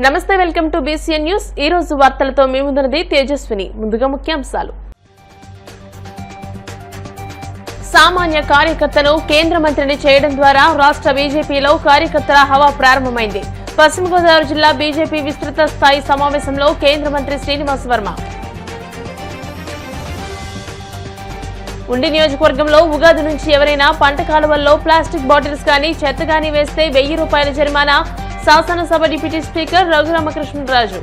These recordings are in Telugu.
నమస్తే, వెల్కమ్ టు బీసీఎన్ న్యూస్. ఈ రోజు వార్తలతో మీ ముందున్నది తేజస్విని. ముందుగా ముఖ్యాంశాలు. సామాన్య కార్యకర్తను కేంద్ర మంత్రిని చేయడం ద్వారా రాష్ట్ర బీజేపీలో కార్యకర్తల హవా ప్రారంభమైంది. పశ్చిమ గోదావరి జిల్లా బీజేపీ విస్తృత స్థాయి సమావేశంలో కేంద్ర మంత్రి శ్రీనివాస్ వర్మ. ఉండి నియోజకవర్గంలో ఉగాది నుంచి ఎవరైనా పంట కాలువల్లో ప్లాస్టిక్ బాటిల్స్ కానీ చెత్త కానీ వేస్తే ₹1000 జరిమానా. శాసనసభ deputy speaker Raghuramakrishnaraju.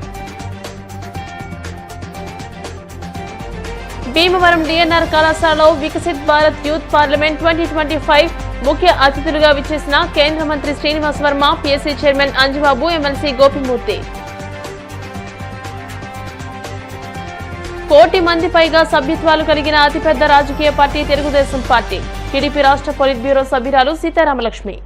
Bhimavaram DNR కళాశాలలో వికసిత్ భారత్ యూత్ పార్లమెంట్ 2025 ముఖ్య అతిథులుగా విచ్చేసిన కేంద్ర మంత్రి Srinivas Varma, PSC chairman Anjibabu, MLC Gopi Murthy. 1 కోటి మంది పైగా సభ్యత్వాలు కలిగిన అతిపెద్ద రాజకీయ పార్టీ తెలుగుదేశం పార్టీ. టీడీపీ రాష్ట్ర పొలిట్ బ్యూరో సభ్యురాలు సీతారామలక్ష్మి.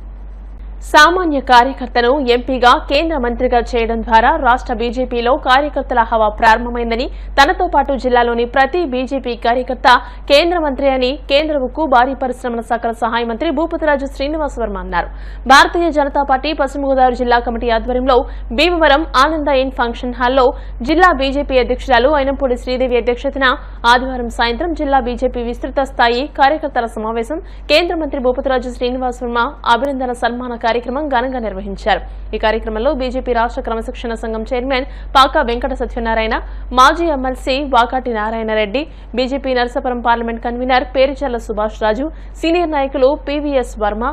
సామాన్య కార్యకర్తను ఎంపీగా కేంద్ర మంత్రిగా చేయడం ద్వారా రాష్ట్ర బీజేపీలో కార్యకర్తల హవా ప్రారంభమైందని, తనతో పాటు జిల్లాలోని ప్రతి బీజేపీ కార్యకర్త కేంద్ర మంత్రి అని కేంద్ర ఉక్కు, భారీ పరిశ్రమల శాఖల సహాయ మంత్రి భూపతిరాజు శ్రీనివాస్ వర్మ అన్నారు. భారతీయ జనతా పార్టీ పశ్చిమ గోదావరి జిల్లా కమిటీ ఆధ్వర్యంలో భీమవరం ఆనంద ఇన్ ఫంక్షన్ హాల్లో జిల్లా బీజేపీ అధ్యక్షురాలు అయినంపూడి శ్రీదేవి అధ్యక్షతన ఆదివారం సాయంత్రం జిల్లా బీజేపీ విస్తృత స్థాయి కార్యకర్తల సమావేశం కేంద్ర మంత్రి భూపతిరాజు శ్రీనివాస్ వర్మ అభినందన సన్మాన కార్యక్రమం ఘనంగా నిర్వహించారు. ఈ కార్యక్రమంలో బీజేపీ రాష్ట్ర క్రమశిక్షణ సంఘం చైర్మన్ పాకా వెంకట సత్యనారాయణ, మాజీ MLC Vakati Narayana Reddy, BJP Narasapuram parliament convener Perucharla Subhash Raju, senior నాయకులు పీవీఎస్ వర్మ,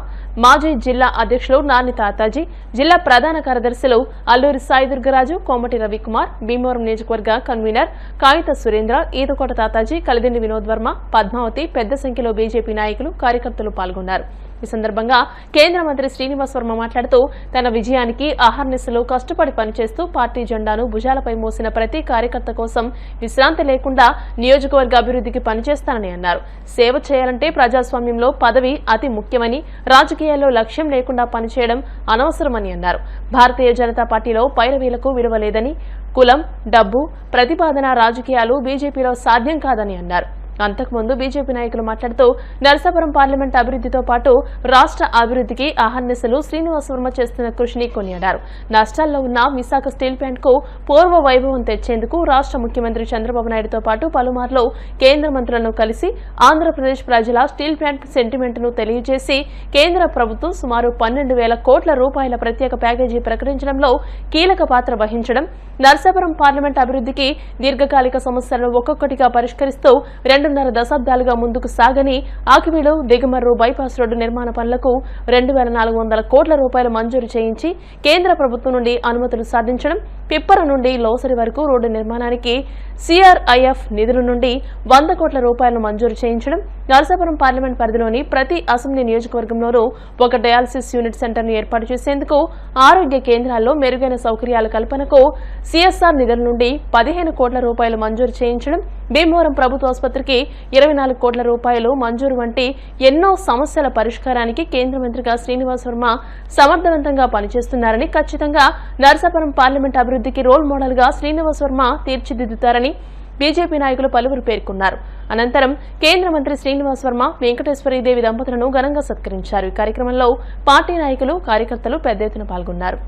మాజీ జిల్లా అధ్యక్షులు నాని తాతాజీ, జిల్లా ప్రధాన కార్యదర్శులు అల్లూరి సాయి దుర్గరాజు, కోమటి రవికుమార్, భీమవరం నియోజకవర్గ కన్వీనర్ కాగిత సురేంద్ర, ఈతకోట తాతాజీ, కలిదిండి వినోద్ వర్మ, పద్మావతి, పెద్ద సంఖ్యలో బీజేపీ నాయకులు, కార్యకర్తలు పాల్గొన్నారు. ఈ సందర్భంగా కేంద్ర మంత్రి శ్రీనివాస్ వర్మ మాట్లాడుతూ, తన విజయానికి అహర్నిశలు కష్టపడి పనిచేస్తూ పార్టీ జెండాను భుజాలపై మోసిన ప్రతి కార్యకర్త కోసం విశ్రాంతి లేకుండా నియోజకవర్గ అభివృద్ధికి పనిచేస్తానని అన్నారు. సేవ చేయాలంటే ప్రజాస్వామ్యంలో పదవి అతి ముఖ్యమని, రాజకీయాల్లో లక్ష్యం లేకుండా పనిచేయడం అనవసరమని అన్నారు. భారతీయ జనతా పార్టీలో పైరవీలకు విలువ లేదని, కులం, డబ్బు, ప్రతిపాదన రాజకీయాలు బీజేపీలో సాధ్యం కాదని అన్నారు. అంతకుముందు బీజేపీ నాయకులు మాట్లాడుతూ, నరసాపురం పార్లమెంట్ అభివృద్ధితో పాటు రాష్ట్ర అభివృద్ధికి అహర్నిశలు శ్రీనివాస్ వర్మ చేస్తున్న కృషిని కొనియాడారు. నష్టాల్లో ఉన్న విశాఖ స్టీల్ ప్లాంట్ కు పూర్వ వైభవం తెచ్చేందుకు రాష్ట్ర ముఖ్యమంత్రి చంద్రబాబు నాయుడుతో పాటు పలుమార్లు కేంద్ర మంత్రులను కలిసి ఆంధ్రప్రదేశ్ ప్రజల స్టీల్ ప్లాంట్ సెంటిమెంట్ ను తెలియజేసి కేంద్ర ప్రభుత్వం సుమారు 12,000 కోట్ల రూపాయల ప్రత్యేక ప్యాకేజీ ప్రకటించడంలో కీలక పాత్ర వహించడం, నరసాపురం పార్లమెంట్ అభివృద్ధికి దీర్ఘకాలిక సమస్యలను ఒక్కొక్కటిగా పరిష్కరిస్తూ 2.5 దశాబ్దాలుగా ముందుకు సాగని ఆకివీడు దిగమర్రు బైపాస్ రోడ్డు నిర్మాణ పనులకు 2,400 కోట్ల రూపాయలు మంజూరు చేయించి కేంద్ర ప్రభుత్వం నుండి అనుమతులు సాధించడం, పిప్పర నుండి లోసరి వరకు రోడ్డు నిర్మాణానికి సిఆర్ఐఎఫ్ నిధుల నుండి 100 కోట్ల రూపాయలను మంజూరు చేయించడం, నరసాపురం పార్లమెంట్ పరిధిలోని ప్రతి అసెంబ్లీ నియోజకవర్గంలోనూ ఒక డయాలసిస్ యూనిట్ సెంటర్ను ఏర్పాటు చేసేందుకు, ఆరోగ్య కేంద్రాల్లో మెరుగైన సౌకర్యాల కల్పనకు సిఎస్ఆర్ నిధుల నుండి 15 కోట్ల రూపాయలు మంజూరు చేయించడం, భీమవరం ప్రభుత్వ ఆసుపత్రికి 24 కోట్ల రూపాయలు మంజూరు వంటి ఎన్నో సమస్యల పరిష్కారానికి కేంద్ర మంత్రిగా శ్రీనివాస్ వర్మ సమర్థవంతంగా పనిచేస్తున్నారని, ఖచ్చితంగా నరసాపురం పార్లమెంట్ అభివృద్ధికి రోల్ మోడల్ గా శ్రీనివాస్ వర్మ తీర్చిదిద్దుతారని బీజేపీ నాయకులు పలువురు పేర్కొన్నారు. అనంతరం కేంద్ర మంత్రి శ్రీనివాస్ వర్మ వెంకటేశ్వరీదేవి దంపతులను ఘనంగా సత్కరించారు. ఈ కార్యక్రమంలో పార్టీ నాయకులు, కార్యకర్తలు పెద్ద ఎత్తున పాల్గొన్నారు.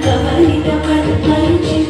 కవలిత పద్మరుచిం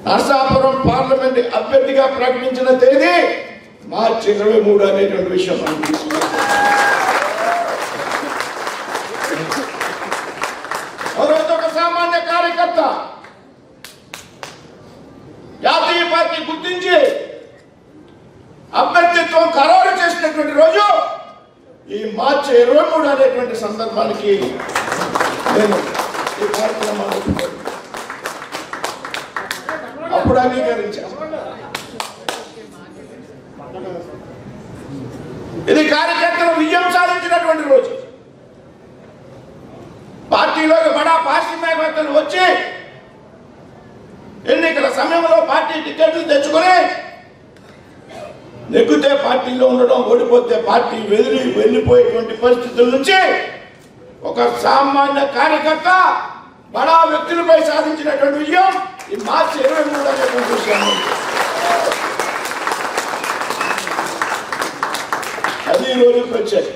నరసాపురం పార్లమెంట్ అభ్యర్థిగా ప్రకటించిన తేదీ మార్చి 23 అనేటువంటి విషయం మనం తీసుకున్నాం. ఒక సామాన్య కార్యకర్త జాతీయ పార్టీ గుర్తించి అభ్యర్థిత్వం ఖరారు చేసినటువంటి రోజు ఈ మార్చి 23 అనేటువంటి సందర్భానికి నేను ఈ కార్యక్రమాన్ని అప్పుడు అంగీకరించాను. ఇది కార్యకర్తలు విజయం సాధించినటువంటి రోజు. పార్టీలోకి బడా పార్టీ మేకర్తలు వచ్చి ఎన్నికల సమయంలో పార్టీ టికెట్లు తెచ్చుకొని నెగ్గితే పార్టీలో ఉండడం, ఓడిపోతే పార్టీ వెళ్ళిపోయేటువంటి పరిస్థితుల నుంచి ఒక సామాన్య కార్యకర్త బడా వ్యక్తులపై సాధించినటువంటి విజయం ఈ మార్చి 23 అనేటువంటి విషయం. అది రోజు ప్రత్యేక.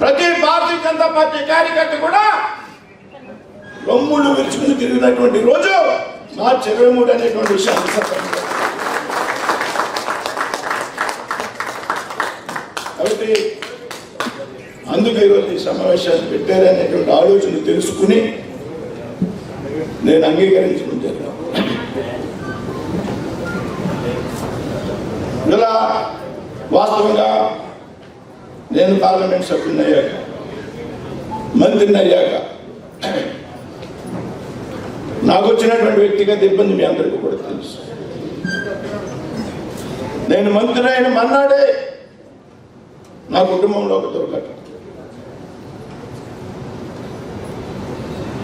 ప్రతి భారతీయ జనతా పార్టీ కార్యకర్త కూడా రొమ్ములు విరుచుకుని తిరిగినటువంటి రోజు మార్చి 23 అనేటువంటి విషయాన్ని కాబట్టి అందుకే ఈరోజు ఈ సమావేశాన్ని పెట్టారనేటువంటి ఆలోచన తెలుసుకుని నేను అంగీకరించడం జరిగింది. ఇలా వాస్తవంగా నేను పార్లమెంట్ సభ్యుని అయ్యాక, మంత్రిని అయ్యాక నాకు వచ్చినటువంటి వ్యక్తిగత ఇబ్బంది మీ అందరికీ కూడా తెలుసు. నేను మంత్రి అయిన మన్నాడే నా కుటుంబంలో ఒక దుర్ఘటన.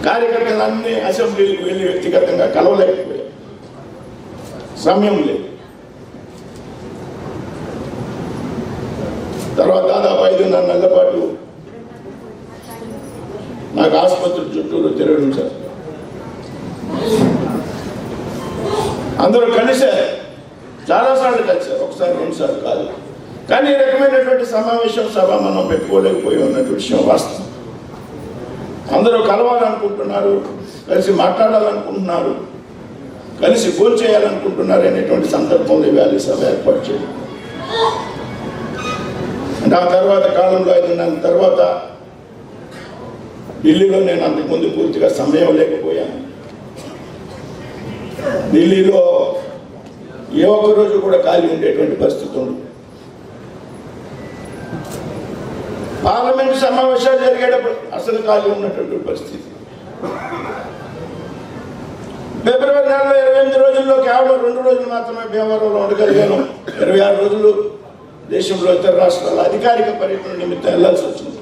కార్యకర్తలన్నీ అసెంబ్లీకి వెళ్ళి వ్యక్తిగతంగా కలవలేకపోయారు, సమయం లేదు. తర్వాత దాదాపు 5.5 నెలల పాటు నాకు ఆసుపత్రి చుట్టూరు తిరగడం సార్. అందరూ కలిశారు, చాలాసార్లు కలిశారు, ఒకసారి 2 సార్లు కాదు. కానీ ఈ రకమైనటువంటి సమావేశం సభ మనం పెట్టుకోలేకపోయి ఉన్నటువంటి విషయం వాస్తవం. అందరూ కలవాలనుకుంటున్నారు, కలిసి మాట్లాడాలనుకుంటున్నారు, కలిసి ఫోన్ చేయాలనుకుంటున్నారు అనేటువంటి సందర్భంలో ఇవాళ సభ ఏర్పాటు చేయాలి. అంటే ఆ తర్వాత కాలంలో 5 నెలల తర్వాత ఢిల్లీలో నేను అంతకుముందు పూర్తిగా సమయం లేకపోయాను. ఢిల్లీలో ఏ ఒక్క రోజు కూడా ఖాళీ ఉండేటువంటి పరిస్థితి ఉంది. పార్లమెంట్ సమావేశాలు జరిగేటప్పుడు అసలు ఖాళీ ఉన్నటువంటి పరిస్థితి. ఫిబ్రవరి నెలలో 28 రోజుల్లో కేవలం 2 రోజులు మాత్రమే భీమవరంలో ఉండగలిగాను. 26 రోజులు దేశంలో ఇతర రాష్ట్రాల అధికారిక పర్యటన నిమిత్తం వెళ్లాల్సి వచ్చింది.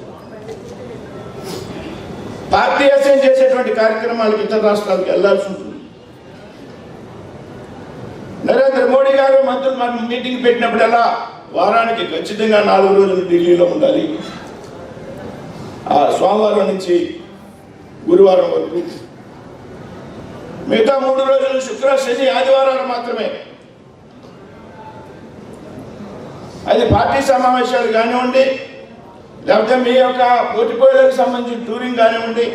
పార్టీ అసైన్ చేసేటువంటి కార్యక్రమాలకు ఇతర రాష్ట్రాలకు వెళ్లాల్సి ఉంటుంది. నరేంద్ర మోడీ గారు మంత్రులు మీటింగ్ పెట్టినప్పుడల్లా వారానికి ఖచ్చితంగా 4 రోజులు ఢిల్లీలో ఉండాలి. ఆ సోమవారం నుంచి గురువారం వరకు, మిగతా 3 రోజులు శుక్ర, శని, ఆదివారాలు మాత్రమే. అది పార్టీ సమావేశాలు కానివ్వండి, లేకపోతే మీ యొక్క పోటీపోయేలకు సంబంధించిన టూరింగ్ కానివ్వండి,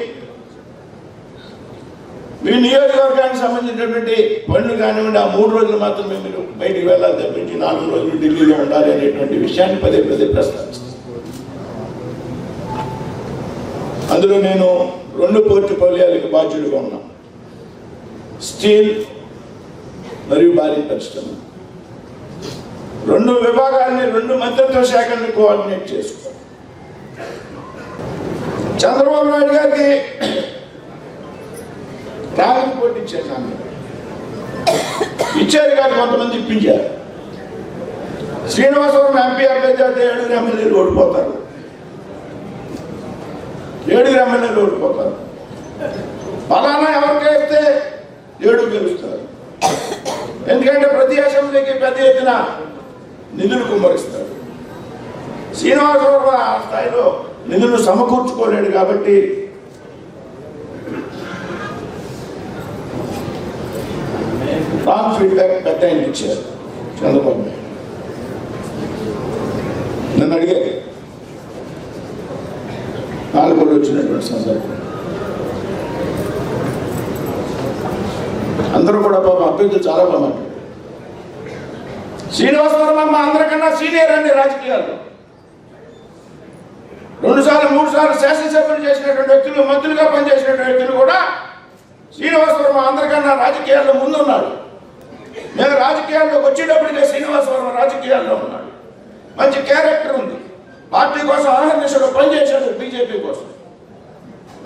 మీ నియోజకవర్గానికి సంబంధించినటువంటి పనులు కానివ్వండి, ఆ 3 రోజులు మాత్రమే మీరు బయటికి వెళ్ళాలి తప్పించి 4 రోజులు ఢిల్లీలో ఉండాలి అనేటువంటి విషయాన్ని పదే పదే ప్రస్తావిస్తాను. అందులో నేను 2 పోర్ట్ఫోలియోలకు బాధ్యుడిగా ఉన్నాను, స్టీల్ మరియు భారీ పరిశ్రమ. 2 విభాగాన్ని 2 మంత్రిత్వ శాఖల్ని కోఆర్డినేట్ చేసుకోవాలి. చంద్రబాబు నాయుడు గారికి ట్రావెల్ పోటీ ఇచ్చారు, ఇచ్చారు కానీ కొంతమంది ఇప్పించారు. శ్రీనివాసవరం ఎంపీ అభ్యర్థి అయితే 7 ఎమ్మెల్యేలు ఓడిపోతారు, 7 ఎమ్మెల్యేలు ఓడిపోతారు. ఫలానా ఎవరికి వేస్తే 7 గెలుస్తారు. ఎందుకంటే ప్రతి అసెంబ్లీకి పెద్ద ఎత్తున నిధులు కుమ్మరిస్తారు. శ్రీనివాసరావు ఆ స్థాయిలో నిధులు సమకూర్చుకోలేడు కాబట్టి రాంగ్ ఫీడ్బ్యాక్ పెద్ద ఆయన ఇచ్చారు చంద్రబాబు నాయుడు. నన్ను అడిగారు, నాకు కూడా వచ్చినటువంటి సందర్భం. అందరూ కూడా పాపం అభ్యర్థులు చాలా బాగా మాట్లాడారు. శ్రీనివాస వర్మ మా అందరికన్నా సీనియర్ అండి రాజకీయాల్లో. 2 సార్లు 3 సార్లు శాసనసభ్యులు చేసినటువంటి వ్యక్తులు, మంత్రులుగా పనిచేసినటువంటి వ్యక్తులు కూడా శ్రీనివాస వర్మ అందరికన్నా రాజకీయాల్లో ముందున్నాడు. మేము రాజకీయాల్లోకి వచ్చేటప్పటికే శ్రీనివాస వర్మ రాజకీయాల్లో ఉన్నాడు. మంచి క్యారెక్టర్ ఉంది. పార్టీ కోసం ఆహర్నిశలో పనిచేశాడు. బీజేపీ కోసం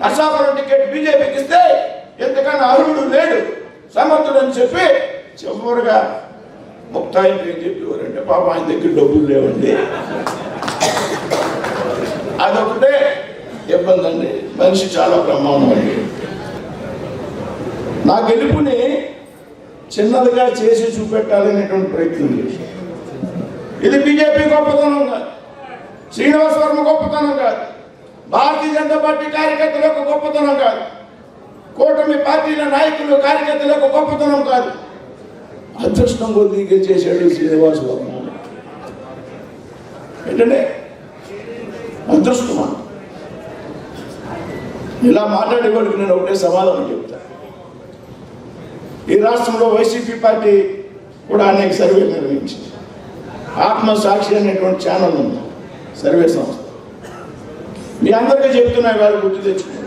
నర్సాపురం టికెట్ బీజేపీకి ఇస్తే ఎంతకన్నా అర్హుడు లేడు, సమర్థుడు అని చెప్పి చివరిగా ముక్తాయింపు ఏం చెప్పేవారంటే పాప ఆయన దగ్గర డబ్బులు లేవండి, అదొకటే ఇబ్బంది అండి. మనిషి చాలా బ్రహ్మాండం అండి. నా గెలుపుని చిన్నదిగా చేసి చూపెట్టాలనేటువంటి ప్రయత్నం చేసి, ఇది బీజేపీ గొప్పతనం కాదు, శ్రీనివాస వర్మ గొప్పతనం కాదు, భారతీయ జనతా పార్టీ కార్యకర్తల యొక్క గొప్పతనం కాదు, కూటమి పార్టీల నాయకులు కార్యకర్తల యొక్క గొప్పతనం కాదు. అదృష్టం కొద్ది చేశాడు శ్రీనివాస వర్మ. ఏంటంటే అదృష్టమా? ఇలా మాట్లాడేవాడికి నేను ఒకటే సమాధానం చెప్తాను. ఈ రాష్ట్రంలో వైసీపీ పార్టీ కూడా అనేక సర్వేలు నిర్వహించింది. ఆత్మసాక్షి అనేటువంటి ఛానల్ ఉంది, సర్వే సంస్థ. మీ అందరికీ చెప్తున్నా, వారు గుర్తు తెచ్చుకున్నారు.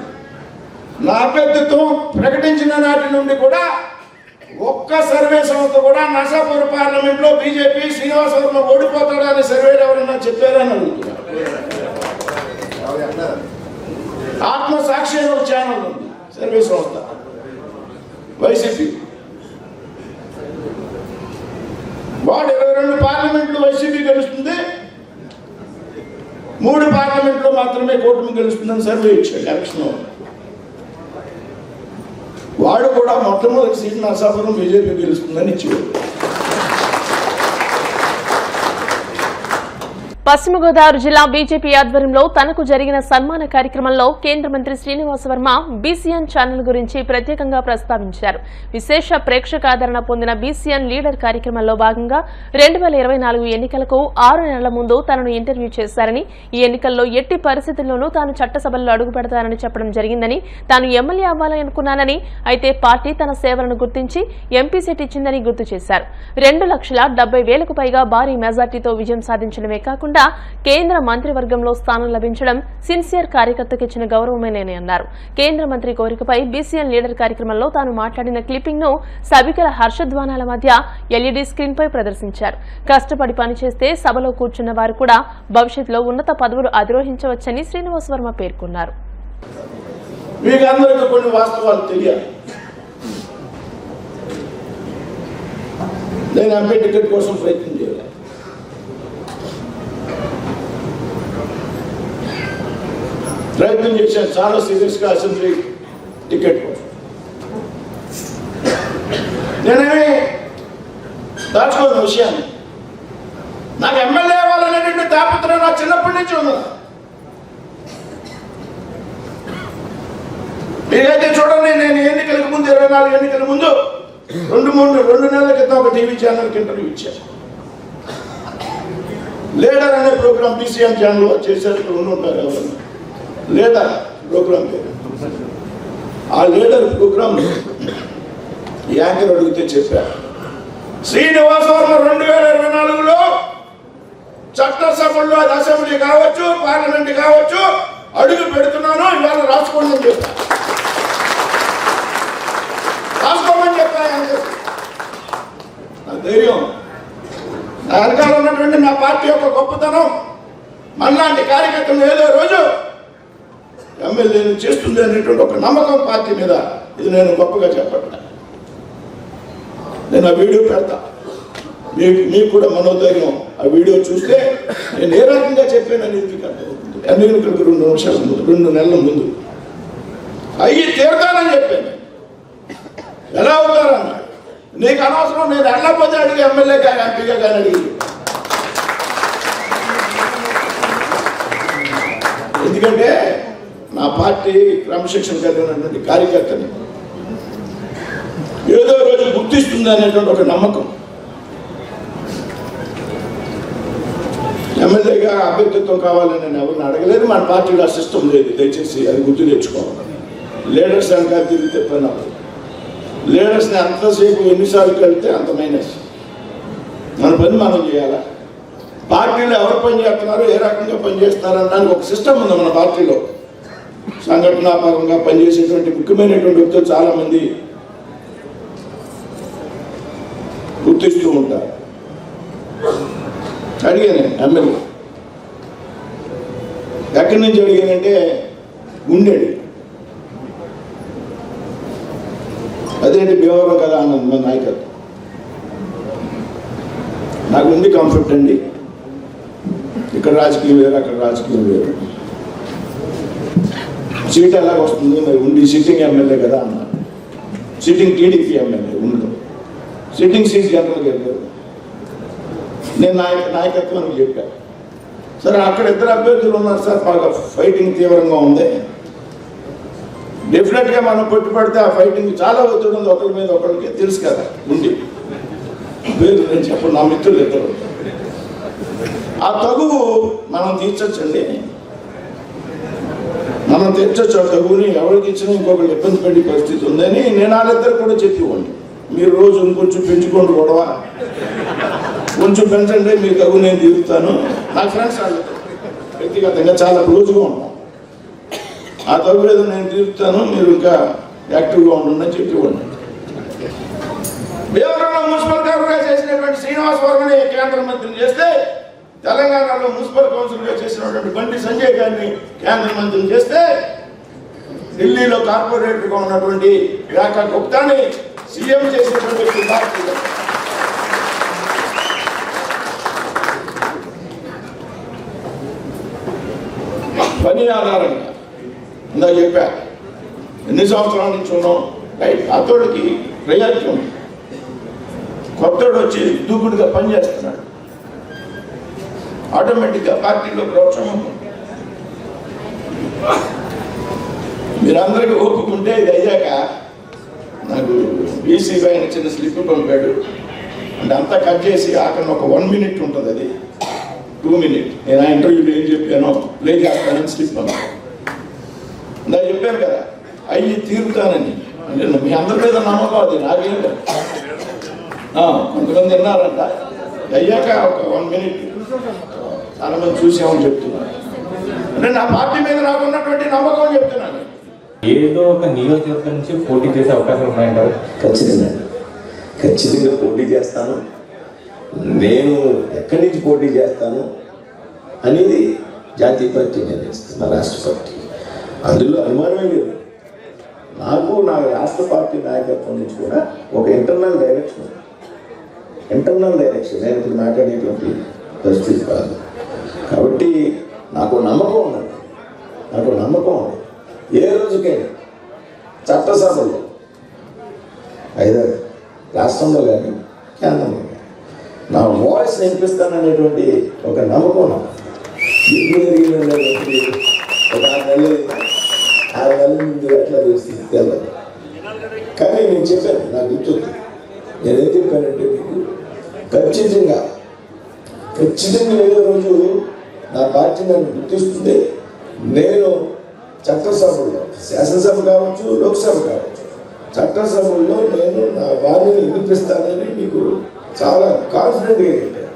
నా అభ్యర్థిత్వం ప్రకటించిన నాటి నుండి కూడా ఒక్క సర్వే సంస్థ కూడా నర్సాపూర్ పార్లమెంట్లో బీజేపీ శ్రీనివాస వర్మ ఓడిపోతాడని సర్వేలు ఎవరన్నా చెప్పారని అడుగుతున్నారు. ఆత్మసాక్షి అనే ఒక ఛానల్ ఉంది, సర్వే సంస్థ, వైసీపీ. వాడు 22 పార్లమెంట్లు వైసీపీ గెలుస్తుంది, 3 పార్లమెంట్లో మాత్రమే కూటమి గెలుస్తుందని సర్వే ఇచ్చాడు ఎలక్షన్. వాడు కూడా మొట్టమొదటి సీట్ నర్సాపురం బీజేపీ గెలుస్తుందని ఇచ్చాడు. పశ్చిమ గోదావరి జిల్లా బీజేపీ ఆధ్వర్యంలో తనకు జరిగిన సన్మాన కార్యక్రమంలో కేంద్ర మంత్రి శ్రీనివాస వర్మ బీసీఎన్ ఛానల్ గురించి ప్రత్యేకంగా ప్రస్తావించారు. విశేష ప్రేక్షకాదరణ పొందిన బీసీఎన్ లీడర్ కార్యక్రమంలో భాగంగా 2024 ఎన్నికలకు 6 నెలల ముందు తనను ఇంటర్వ్యూ చేశారని, ఈ ఎన్నికల్లో ఎట్టి పరిస్థితుల్లోనూ తాను చట్టసభల్లో అడుగు పెడతానని చెప్పడం జరిగిందని, తాను ఎమ్మెల్యే అవ్వాలని అనుకున్నానని, అయితే పార్టీ తన సేవలను గుర్తించి ఎంపీ సీట్ ఇచ్చిందని గుర్తు చేశారు. 2,70,000కు పైగా భారీ మెజార్టీతో విజయం సాధించడమే కాకుండా కేంద్ర మంత్రివర్గంలో స్థానం లభించడం సిన్సియర్ కార్యకర్తకు ఇచ్చిన గౌరవమేనని అన్నారు. కేంద్ర మంత్రి కోరికపై బీసీఎన్ లీడర్ కార్యక్రమంలో తాను మాట్లాడిన క్లిప్పింగ్ ను సభికుల హర్షధ్వానాల మధ్య ఎల్ఈడీ స్క్రీన్ పై ప్రదర్శించారు. కష్టపడి పనిచేస్తే సభలో కూర్చున్న వారు కూడా భవిష్యత్తులో ఉన్నత పదవులు అధిరోహించవచ్చని శ్రీనివాస వర్మ పేర్కొన్నారు. నేను ఎంపీ టికెట్ కోసం ప్రయత్నం చేయాలి. ప్రయత్నం చేశాను చాలా సీరియస్గా అసెంబ్లీ టికెట్ కోసం. నేనేమి దాచుకోని విషయాన్ని, నాకు ఎమ్మెల్యే అవ్వాలనేటువంటి తాపత్రయం నాకు చిన్నప్పటి నుంచి ఉంది. మీరైతే చూడండి, నేను ఎన్నికలకు ముందు 24 ఎన్నికల ముందు 2 నెలల క్రితం ఒక టీవీ ఛానల్కి ఇంటర్వ్యూ ఇచ్చాను. లీడర్ అనే ప్రోగ్రామ్ బీసీఎన్ ఛానల్ చేసేందుకు ఉంటారు ఎవరన్నా, లీడర్ ప్రోగ్రామ్ పేరు. ఆ లీడర్ ప్రోగ్రామ్ యాంకర్ అడిగితే చెప్పారు, శ్రీనివాస వర్మ 2024లో చట్టసభల్లో, అది అసెంబ్లీ కావచ్చు, పార్లమెంట్ కావచ్చు, అడుగు పెడుతున్నాను, ఇవాళ రాసుకోండి అని చెప్పారు. రాసుకోమని చెప్పాను. నా ధైర్యం, నా వెనకాల ఉన్నటువంటి నా పార్టీ యొక్క గొప్పతనం, మనలాంటి కార్యకర్తలు ఏదో రోజు ఎమ్మెల్యేలు చేస్తుంది అనేటువంటి ఒక నమ్మకం పార్టీ మీద. ఇది నేను గొప్పగా చెప్పట్లే. నేను ఆ వీడియో పెడతా, మీకు కూడా మనోధైర్యం. ఆ వీడియో చూస్తే నేను ఏ రకంగా చెప్పాను అనేది మీకు అర్థమవుతుంది. ఎన్నికలకు 2 నిమిషాల ముందు, 2 నెలల ముందు అయ్యి తీరుతానని చెప్పాను. ఎలా అవుతారన్నాడు. నీకు అనవసరం, నేను వెళ్ళకపోతే అడిగి ఎమ్మెల్యే కానీ ఎంపీగా కానీ అడిగి. ఎందుకంటే నా పార్టీ క్రమశిక్షణ కలిగినటువంటి కార్యకర్తని ఏదో రోజు గుర్తిస్తుంది అనేటువంటి ఒక నమ్మకం. ఎమ్మెల్యేగా అభ్యర్థిత్వం కావాలని నేను ఎవరిని అడగలేదు. మన పార్టీలో సిస్టమ్ లేదు, దయచేసి అది గుర్తు తెచ్చుకోవాలి. లీడర్స్ వెనకాల తిరిగితే పని అవ్వదు. లీడర్స్ని అంతసేపు ఎన్నిసార్లు కలిపితే అంత మైనస్. మన పని మనం చేయాలా? పార్టీలో ఎవరు పని చేస్తున్నారు, ఏ రకంగా పనిచేస్తున్నారు అనడానికి ఒక సిస్టమ్ ఉంది మన పార్టీలో. సంఘటనాపరంగా పనిచేసేటువంటి ముఖ్యమైనటువంటి వ్యక్తులు చాలామంది గుర్తిస్తూ ఉంటారు. అడిగాను ఎమ్మెల్యే, ఎక్కడి నుంచి అడిగానంటే ఉండేది. అదేంటి భీమవరం కదా అన్నది మన నాయకత్వం. నాకు ఉంది కంఫర్ట్ అండి, ఇక్కడ రాజకీయం వేరు, అక్కడ రాజకీయం వేరు, సీట్ ఎలాగ వస్తుంది మరి ఉండి సిట్టింగ్ ఎమ్మెల్యే కదా అన్నారు. సిట్టింగ్ టీడీపీ ఎమ్మెల్యే ఉండదు, సిట్టింగ్ సీట్ జనరల్గా వెళ్ళారు. నేను నాయకత్వానికి చెప్పాను, సరే అక్కడ ఇద్దరు అభ్యర్థులు ఉన్నారు సార్, బాగా ఫైటింగ్ తీవ్రంగా ఉంది, డెఫినెట్గా మనం పెట్టుబడితే ఆ ఫైటింగ్ చాలా ఒత్తిడి ఉంది ఒకరి మీద ఒకరికి, తెలుసు కదా ఉండి పేరు నేను చెప్పండి, నా మిత్రులు ఇద్దరు. ఆ తగువు మనం తీర్చొచ్చండి, మనం తీర్చొచ్చు. ఆ తగువుని ఎవరికి ఇచ్చినా ఇంకొకరు ఇబ్బంది పడే పరిస్థితి ఉందని నేను వాళ్ళిద్దరు కూడా చెప్పివ్వండి. మీరు రోజు ఇంకొంచెం పెంచుకోండి, గొడవ కొంచెం పెంచండి, మీ తగు నేను తీరుతాను. నా ఫ్రెండ్స్ వాళ్ళు వ్యక్తిగతంగా చాలా క్లోజ్గా ఉంటాం, ఆ తగు ఏదో నేను తీరుతాను, మీరు ఇంకా యాక్టివ్గా ఉండండి అని చెప్పివ్వండి. భీమవరంలో మున్సిపల్ కౌన్సిల్గా చేసినటువంటి శ్రీనివాస్ వర్మని కేంద్ర మంత్రిని చేస్తే, తెలంగాణలో మున్సిపల్ కౌన్సిల్గా చేసినటువంటి బండి సంజయ్ గారిని కేంద్ర మంత్రిని చేస్తే, ఢిల్లీలో కార్పొరేటర్గా ఉన్నటువంటి రేఖా గుప్తాని సీఎం చేసినటువంటి పార్టీ. పని ఆధారంగా ఇందాక చెప్పా, ఎన్ని సంవత్సరాల నుంచి ఉన్నాం రైట్. అతోడికి ప్రయారిటీ ఉంది, కొత్తోడు వచ్చి దూకుడుగా పనిచేస్తున్నాడు, ఆటోమేటిక్గా పార్టీలో ప్రోత్సాహం. మీరందరికీ ఒప్పుకుంటే ఇది అయ్యాక నాకు బీసీ ఆయన చిన్న స్లిప్ పంపాడు, అంటే అంతా కట్ చేసి అక్కడ ఒక 1 minute ఉంటుంది, అది 2 minutes. నేను ఆ ఇంటర్వ్యూలో ఏం చెప్పానో ప్లే చేస్తానని స్లిప్ పంపాను. నాకు చెప్పాను కదా అయ్యి తీరుతానని, అంటే మీ అందరి మీద నమ్మకం, అది నాకేం లేదు. కొంతమంది విన్నారంట, అయ్యాక ఒక 1 minute చాలా మంది చూసామని చెప్తున్నాను. అంటే నా పార్టీ మీద నాకు ఉన్నటువంటి నమ్మకం చెప్తున్నాను. ఏదో ఒక నియోజకవర్గం నుంచి పోటీ చేసే అవకాశాలు ఉన్నాయంటారు? ఖచ్చితంగా పోటీ చేస్తాను. నేను ఎక్కడి నుంచి పోటీ చేస్తాను అనేది జాతీయ పార్టీ నిర్ణయిస్తుంది, మా రాష్ట్ర పార్టీ. అందులో అనుమానమే లేదు. నాకు నా రాష్ట్ర పార్టీ నాయకత్వం నుంచి కూడా ఒక ఇంటర్నల్ డైరెక్షన్ నేను ఇప్పుడు మాట్లాడేటువంటి పరిస్థితి కాదు. కాబట్టి నాకు నమ్మకం ఉంది. ఏ రోజుకైనా చట్టసభలో ఐదర్ రాష్ట్రంలో కానీ కేంద్రంలో కానీ నా వాయిస్ వినిపిస్తాననేటువంటి ఒక నమ్మకం నాకు. ఒక 6 నెలల ముందు ఎట్లా చేస్తుంది తెలియదు, కానీ నేను చెప్పాను, నాకు గుర్తుంది. నేనేం చెప్పానంటే మీకు ఖచ్చితంగా ఏదో రోజు నా పార్టీ నన్ను గుర్తిస్తుంది. నేను చట్టసభలో, శాసనసభ కావచ్చు, లోక్సభ కావచ్చు, చట్టసభల్లో నేను నా వారిని వినిపిస్తానని మీకు చాలా కాన్ఫిడెంట్గా చెప్పాను.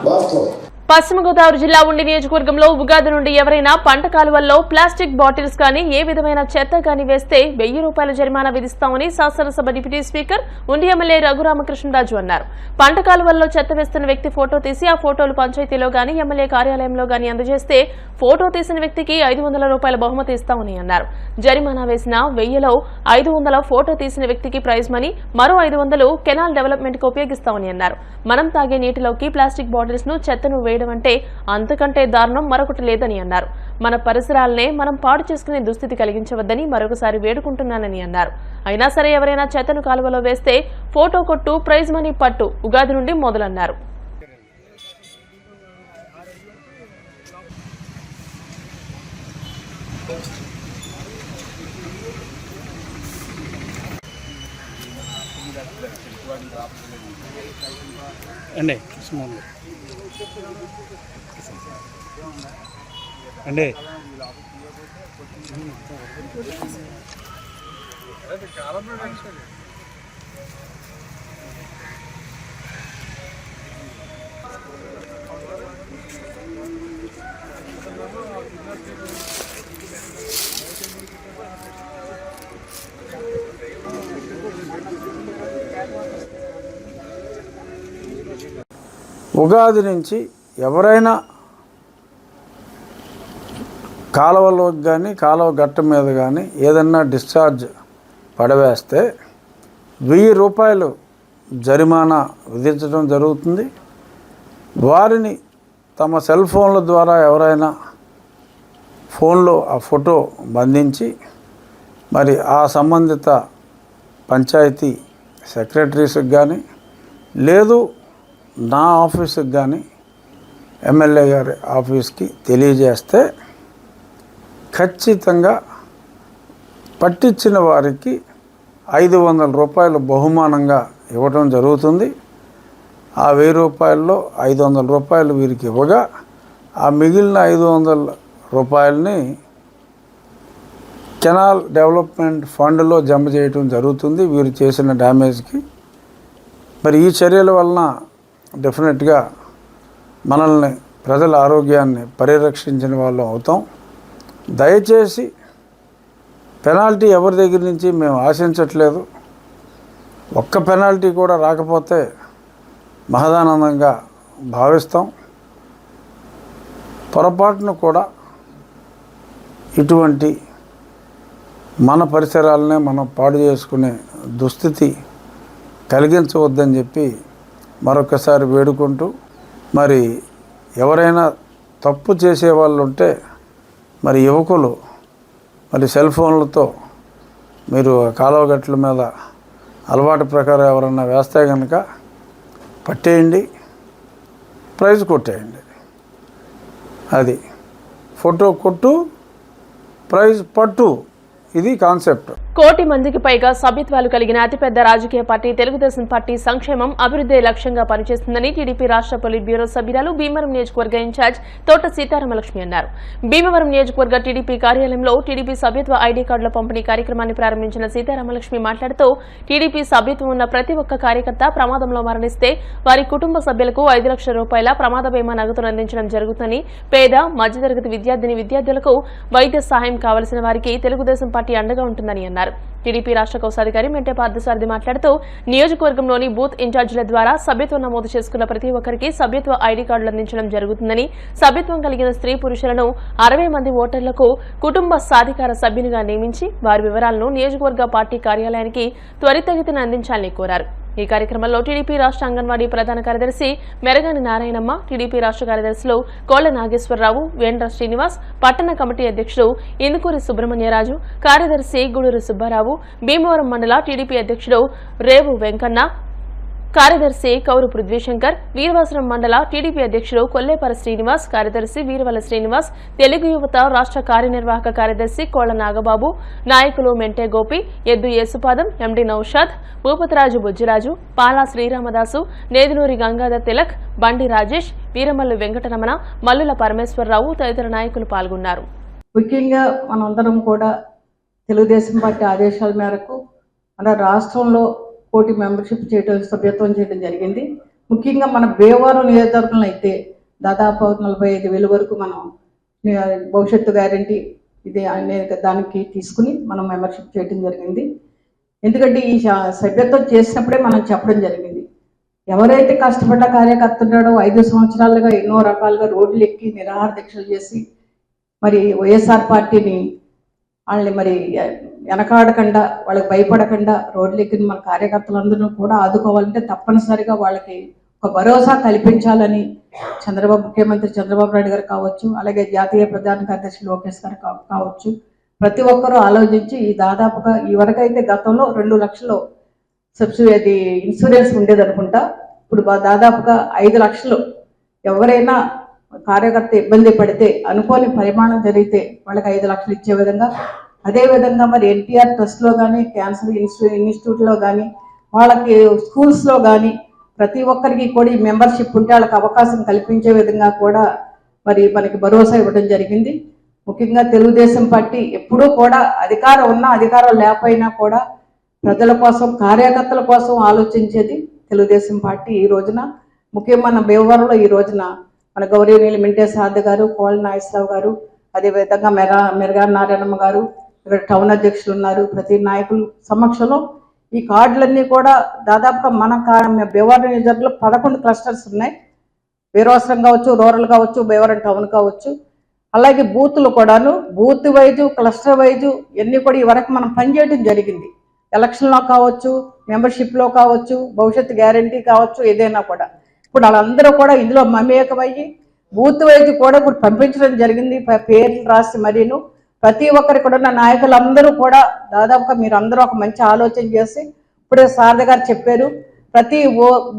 వాస్తవం. పశ్చిమ గోదావరి జిల్లా ఉండి నియోజకవర్గంలో ఉగాది నుండి ఎవరైనా పంట కాలువల్లో ప్లాస్టిక్ బాటిల్స్ కానీ ఏ విధమైన చెత్త కానీ వేస్తే 1000 రూపాయల జరిమానా విధిస్తామని శాసనసభ డిప్యూటీ స్పీకర్ ఉండి ఎమ్మెల్యే రఘురామకృష్ణరాజు అన్నారు. పంట కాలువల్లో చెత్త వేస్తున్న వ్యక్తి ఫోటో తీసి ఆ ఫోటోలు పంచాయతీలో గానీ ఎమ్మెల్యే కార్యాలయంలో గానీ అందజేస్తే ఫోటో తీసిన వ్యక్తికి 500 రూపాయల బహుమతి ఇస్తామని అన్నారు. జరిమానా వేసిన 1000లో 500 ఫోటో తీసిన వ్యక్తికి ప్రైజ్ మనీ, మరో 500 కెనాల్ డెవలప్మెంట్ కు ఉపయోగిస్తామని అన్నారు. మనం తాగే నీటిలోకి ప్లాస్టిక్ బాటిల్స్ ను చెత్తను వేయడం అంటే అంతకంటే దారుణం మరొకటి లేదని అన్నారు. మన పరిసరాలనే మనం పాడు చేసుకునే దుస్థితి కలిగించవద్దని మరొకసారి వేడుకుంటున్నానని అన్నారు. అయినా సరే ఎవరైనా చెత్తను కాలువలో వేస్తే ఫోటో కొట్టు, ప్రైజ్ మనీ పట్టు ఉగాది నుండి మొదలన్నారు. అండి అండి ఉగాది నుంచి ఎవరైనా కాలువలోకి కానీ కాలువ గట్ట మీద కానీ ఏదన్నా డిశ్చార్జ్ పడవేస్తే 1000 రూపాయలు జరిమానా విధించడం జరుగుతుంది. వారిని తమ సెల్ ఫోన్ల ద్వారా ఎవరైనా ఫోన్లో ఆ ఫోటో బంధించి మరి ఆ సంబంధిత పంచాయతీ సెక్రటరీస్కి కానీ లేదు నా ఆఫీస్కి కానీ ఎమ్మెల్యే గారి ఆఫీస్కి తెలియజేస్తే ఖచ్చితంగా పట్టించిన వారికి 500 రూపాయలు బహుమానంగా ఇవ్వడం జరుగుతుంది. ఆ 1000 రూపాయల్లో 500 రూపాయలు వీరికి ఇవ్వగా ఆ మిగిలిన 500 రూపాయలని కెనాల్ డెవలప్మెంట్ ఫండ్లో జమ చేయడం జరుగుతుంది వీరు చేసిన డ్యామేజ్కి. మరి ఈ చర్యల వలన డెఫినెట్గా మనల్ని ప్రజల ఆరోగ్యాన్ని పరిరక్షించిన వాళ్ళం అవుతాం. దయచేసి పెనాల్టీ ఎవరి దగ్గర నుంచి మేము ఆశించట్లేదు. ఒక్క పెనాల్టీ కూడా రాకపోతే మహదానందంగా భావిస్తాం. పొరపాటును కూడా ఇటువంటి మన పరిసరాలనే మనం పాడు చేసుకునే దుస్థితి కలిగించవద్దని చెప్పి మరొకసారి వేడుకుంటూ, మరి ఎవరైనా తప్పు చేసే వాళ్ళు ఉంటే మరి యువకులు మరి సెల్ ఫోన్లతో మీరు కాలువగట్ల మీద అలవాటు ప్రకారం ఎవరన్నా వేస్తే కనుక పట్టేయండి, ప్రైజ్ కొట్టేయండి. అది ఫోటో కొట్టు, ప్రైజ్ పట్టు, ఇది కాన్సెప్ట్. 1 కోటి మందికి పైగా సభ్యత్వాలు కలిగిన అతిపెద్ద రాజకీయ పార్టీ తెలుగుదేశం పార్టీ సంక్షేమం అభివృద్ధి లక్ష్యంగా పనిచేస్తుందని టీడీపీ రాష్ట్ర పొలిట్ బ్యూరో సభ్యురాలు భీమవరం నియోజకవర్గ ఇన్ఛార్జ్ తోట సీతారామలక్ష్మి అన్నారు. భీమవరం నియోజకవర్గ టీడీపీ కార్యాలయంలో టీడీపీ సభ్యత్వ ఐడీ కార్డుల పంపిణీ కార్యక్రమాన్ని ప్రారంభించిన సీతారామలక్ష్మి మాట్లాడుతూ టీడీపీ సభ్యత్వం ఉన్న ప్రతి ఒక్క కార్యకర్త ప్రమాదంలో మరణిస్తే వారి కుటుంబ సభ్యులకు 5 లక్షల రూపాయల ప్రమాద బీమా నగదును అందించడం జరుగుతుందని, పేద మధ్యతరగతి విద్యార్థులకు వైద్య సహాయం కావలసిన వారికి తెలుగుదేశం పార్టీ అండగా ఉంటుందని అన్నారు. టీడీపీ రాష్ట్ర కోశాధికారి మెంటే పార్థసారథి మాట్లాడుతూ నియోజకవర్గంలోని బూత్ ఇన్ఛార్జీల ద్వారా సభ్యత్వం నమోదు చేసుకున్న ప్రతి ఒక్కరికి సభ్యత్వ ఐడీ కార్డులు అందించడం జరుగుతుందని, సభ్యత్వం కలిగిన స్త్రీ పురుషులను 60 మంది ఓటర్లకు కుటుంబ సాధికార సభ్యునిగా నియమించి వారి వివరాలను నియోజకవర్గ పార్టీ కార్యాలయానికి త్వరితగతిన అందించాలని కోరారు. ఈ కార్యక్రమంలో టీడీపీ రాష్ట్ర అంగన్వాడీ ప్రధాన కార్యదర్శి మెరగాని నారాయణమ్మ, టీడీపీ రాష్ట్ర కార్యదర్శులు కోళ్ల నాగేశ్వరరావు, వేండ్ర శ్రీనివాస్, పట్టణ కమిటీ అధ్యక్షుడు ఇందుకూరి సుబ్రహ్మణ్యరాజు, కార్యదర్శి గూడూరు సుబ్బారావు, భీమవరం మండల టీడీపీ అధ్యక్షుడు రేవు వెంకన్న, కార్యదర్శి కౌరు పృథ్వీశంకర్, వీరవాసరం మండల టీడీపీ అధ్యక్షుడు కొల్లేపర శ్రీనివాస్, కార్యదర్శి వీరవల శ్రీనివాస్, తెలుగు యువత రాష్ట్ర కార్యనిర్వాహక కార్యదర్శి కోళ్ల నాగబాబు, నాయకులు మెంటే గోపి, ఎద్దు యేసుపాదం, ఎండి నౌషాద్, భూపతిరాజు బుజ్జిరాజు, పాలా శ్రీరామదాసు, నేదునూరి గంగాధర్ తిలక్, బండి రాజేష్, వీరమల్లు వెంకటరమణ, మల్లుల పరమేశ్వరరావు తదితర నాయకులు పాల్గొన్నారు. ముఖ్యంగా మనందరం కూడా తెలుగుదేశం పార్టీ ఆదేశాల మేరకు మన రాష్ట్రంలో 1 కోటి మెంబర్షిప్ చేయడం, సభ్యత్వం చేయడం జరిగింది. ముఖ్యంగా మన భీమవరం నియోజకవర్గంలో అయితే దాదాపు 45,000 వరకు మనం భవిష్యత్తు గ్యారంటీ ఇది అనే దానికి తీసుకుని మనం మెంబర్షిప్ చేయడం జరిగింది. ఎందుకంటే ఈ సభ్యత్వం చేసినప్పుడే మనం చెప్పడం జరిగింది, ఎవరైతే కష్టపడ్డ కార్యకర్త ఉన్నాడో 5 సంవత్సరాలుగా ఎన్నో రకాలుగా రోడ్లు ఎక్కి నిరాహార దీక్షలు చేసి మరి వైఎస్ఆర్ పార్టీని వాళ్ళని మరి వెనకాడకుండా, వాళ్ళకి భయపడకుండా రోడ్లు ఎక్కిన మన కార్యకర్తలందరూ కూడా ఆదుకోవాలంటే తప్పనిసరిగా వాళ్ళకి ఒక భరోసా కల్పించాలని ముఖ్యమంత్రి చంద్రబాబు నాయుడు గారు కావచ్చు, అలాగే జాతీయ ప్రధాన కార్యదర్శి లోకేష్ గారు కావచ్చు, ప్రతి ఒక్కరూ ఆలోచించి ఈ దాదాపుగా ఈ వరకైతే గతంలో 2 లక్షలు సబ్సిడీ ఇన్సూరెన్స్ ఉండేది అనుకుంటా, ఇప్పుడు దాదాపుగా 5 లక్షలు ఎవరైనా కార్యకర్త ఇబ్బంది పడితే అనుకోని పరిమాణం జరిగితే వాళ్ళకి 5 లక్షలు ఇచ్చే విధంగా, అదేవిధంగా మరి ఎన్టీఆర్ ట్రస్ట్లో కానీ క్యాన్సర్ ఇన్స్టిట్యూట్లో కానీ వాళ్ళకి స్కూల్స్లో కానీ ప్రతి ఒక్కరికి కూడా ఈ మెంబర్షిప్ ఉంటే వాళ్ళకి అవకాశం కల్పించే విధంగా కూడా మరి మనకి భరోసా ఇవ్వడం జరిగింది. ముఖ్యంగా తెలుగుదేశం పార్టీ ఎప్పుడూ కూడా అధికారం ఉన్నా అధికారం లేకపోయినా కూడా ప్రజల కోసం, కార్యకర్తల కోసం ఆలోచించేది తెలుగుదేశం పార్టీ. ఈ రోజున ముఖ్యంగా మన భీమవరంలో ఈ రోజున మన గౌరవనీయులు మింటే సారథి గారు, కోళ్ళ నాగేశ్వరరావు గారు, అదేవిధంగా మెరగా నారాయణమ్మ గారు, ఇక్కడ టౌన్ అధ్యక్షులు ఉన్నారు, ప్రతి నాయకులు సమక్షంలో ఈ కార్డులన్నీ కూడా దాదాపుగా మన భీమవరం నియోజకవర్గంలో 11 క్లస్టర్స్ ఉన్నాయి. వీరవసరం కావచ్చు, రూరల్ కావచ్చు, భీమవరం టౌన్ కావచ్చు. అలాగే బూతులు కూడాను బూత్ వైజు, క్లస్టర్ వైజు ఇవన్నీ కూడా ఈ వరకు మనం పనిచేయడం జరిగింది. ఎలక్షన్లో కావచ్చు, మెంబర్షిప్లో కావచ్చు, భవిష్యత్తు గ్యారంటీ కావచ్చు, ఏదైనా కూడా ఇప్పుడు వాళ్ళందరూ కూడా ఇందులో మమేకమయ్యి బూత్ వైజు కూడా ఇప్పుడు పంపించడం జరిగింది. పేర్లు రాసి మరీను ప్రతి ఒక్కరి కూడా ఉన్న నాయకులందరూ కూడా దాదాపుగా మీరు అందరూ ఒక మంచి ఆలోచన చేసి ఇప్పుడే సారథి గారు చెప్పారు, ప్రతి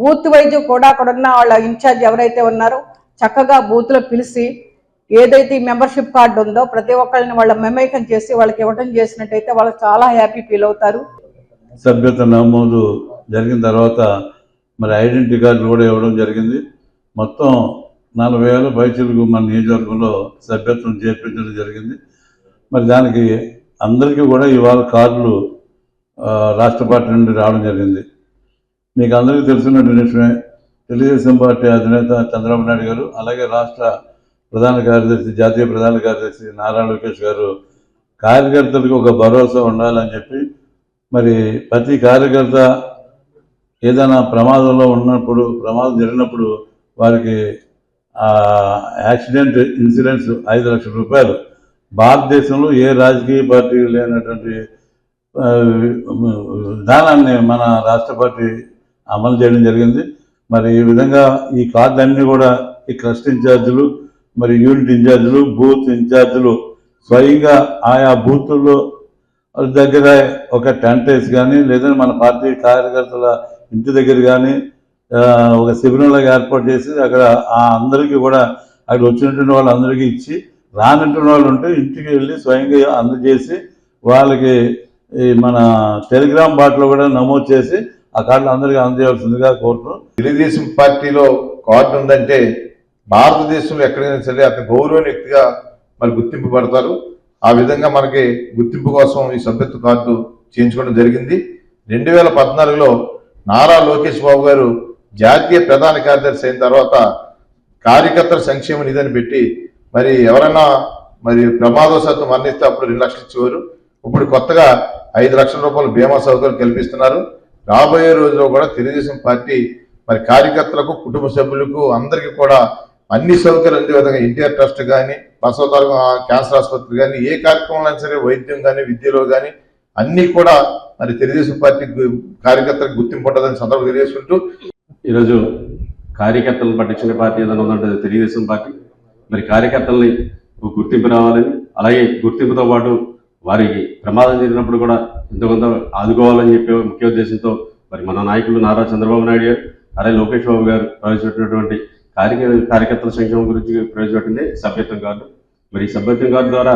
బూత్ వైజు కూడా అక్కడ ఉన్న వాళ్ళ ఇన్ఛార్జ్ ఎవరైతే ఉన్నారో చక్కగా బూత్లో పిలిచి ఏదైతే ఈ మెంబర్షిప్ కార్డు ఉందో ప్రతి ఒక్కరిని వాళ్ళ మమేకం చేసి వాళ్ళకి ఇవ్వడం చేసినట్టయితే వాళ్ళు చాలా హ్యాపీ ఫీల్ అవుతారు. సభ్యత నమోదు జరిగిన తర్వాత మరి ఐడెంటిటీ కార్డులు కూడా ఇవ్వడం జరిగింది. మొత్తం 40,000 పైచిలకు మన నియోజకవర్గంలో సభ్యత్వం చేర్పించడం జరిగింది. మరి దానికి అందరికీ కూడా ఇవాళ కార్డులు రాష్ట్ర పార్టీ నుండి రావడం జరిగింది. మీకు అందరికీ తెలిసినటువంటి విషయమే, తెలుగుదేశం పార్టీ అధినేత చంద్రబాబు నాయుడు గారు, అలాగే రాష్ట్ర ప్రధాన కార్యదర్శి, జాతీయ ప్రధాన కార్యదర్శి నారా లోకేష్ గారు కార్యకర్తలకు ఒక భరోసా ఉండాలని చెప్పి మరి ప్రతి కార్యకర్త ఏదైనా ప్రమాదంలో ఉన్నప్పుడు, ప్రమాదం జరిగినప్పుడు వారికి యాక్సిడెంట్ ఇన్సూరెన్స్ 5 లక్షల రూపాయలు భారతదేశంలో ఏ రాజకీయ పార్టీ లేనటువంటి విధానాన్ని మన రాష్ట్ర పార్టీ అమలు చేయడం జరిగింది. మరి ఈ విధంగా ఈ కార్డులన్నీ కూడా ఈ క్లస్టర్ ఇన్ఛార్జీలు, మరి యూనిట్ ఇన్ఛార్జీలు, బూత్ ఇన్ఛార్జీలు స్వయంగా ఆయా బూతుల్లో దగ్గర ఒక టెంట్ వేసి కానీ, లేదంటే మన పార్టీ కార్యకర్తల ఇంటి దగ్గర కానీ ఒక శిబిరంలాగా ఏర్పాటు చేసి అక్కడ అందరికీ కూడా అక్కడ వచ్చినటువంటి వాళ్ళందరికీ ఇచ్చి, రానటువంటి వాళ్ళు ఉంటే ఇంటికి వెళ్ళి స్వయంగా అందజేసి వాళ్ళకి ఈ మన టెలిగ్రామ్ బాట్లో కూడా నమోదు చేసి ఆ కార్డులు అందరికీ అందజేయాల్సిందిగా కోరుతున్నాం. తెలుగుదేశం పార్టీలో కార్డు ఉందంటే భారతదేశంలో ఎక్కడైనా సరే అతను గౌరవమైన వ్యక్తిగా మరి గుర్తింపు పడతారు. ఆ విధంగా మనకి గుర్తింపు కోసం ఈ సభ్యత్వ కార్డు చేయించుకోవడం జరిగింది. 2014లో నారా లోకేష్ బాబు గారు జాతీయ ప్రధాన కార్యదర్శి అయిన తర్వాత కార్యకర్తల సంక్షేమ నిధిని పెట్టి మరి ఎవరైనా మరి ప్రమాదవశాత్తు మరణిస్తే అప్పుడు 2 లక్షలు ఇచ్చేవారు. ఇప్పుడు కొత్తగా 5 లక్షల రూపాయలు బీమా సౌకర్యం కల్పిస్తున్నారు. రాబోయే రోజుల్లో కూడా తెలుగుదేశం పార్టీ మరి కార్యకర్తలకు, కుటుంబ సభ్యులకు అందరికీ కూడా అన్ని సౌకర్యాలు అందే విధంగా ఎన్టీఆర్ ట్రస్ట్ కానీ, బసవతారకం క్యాన్సర్ ఆసుపత్రి కానీ, ఏ కార్యక్రమంలో సరే వైద్యం కానీ, విద్యలో కానీ అన్నీ కూడా మరి తెలుగుదేశం పార్టీ కార్యకర్తలకు గుర్తింపు ఉంటుందని సందర్భంగా తెలియజేసుకుంటూ ఈరోజు కార్యకర్తలను పట్టించిన పార్టీ ఏదైనా ఉందంటే తెలుగుదేశం పార్టీ. మరి కార్యకర్తల్ని గుర్తింపు రావాలని, అలాగే గుర్తింపుతో పాటు వారికి ప్రమాదం జరిగినప్పుడు కూడా ఎంతోకొంత ఆదుకోవాలని చెప్పే ముఖ్య ఉద్దేశంతో మరి మన నాయకులు నారా చంద్రబాబు నాయుడు గారు, అలాగే లోకేష్ బాబు గారు ప్రవేశపెట్టినటువంటి కార్యకర్తల సంక్షేమం గురించి ప్రవేశపెట్టింది సభ్యత్వం కార్డు. మరి ఈ సభ్యత్వం కార్డు ద్వారా